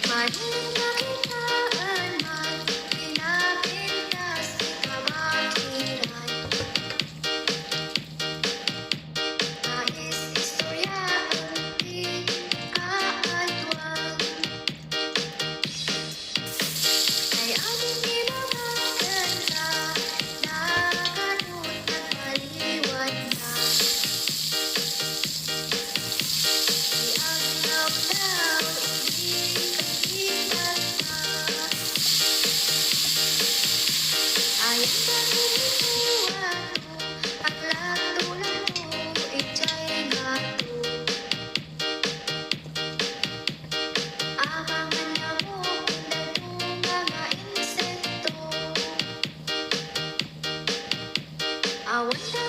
Mahilig nakitaan man, pinapintas di kabakiran. Nais istoryaan, di aatwang. Ay aming ginamaganda, nakanut at maliwan na. Iangap daw, hindi kahibat na. Ayang panginiwan mo, at latulan mo, ito'y gato. Abangan na mo kung dalong mga insekto. Awan na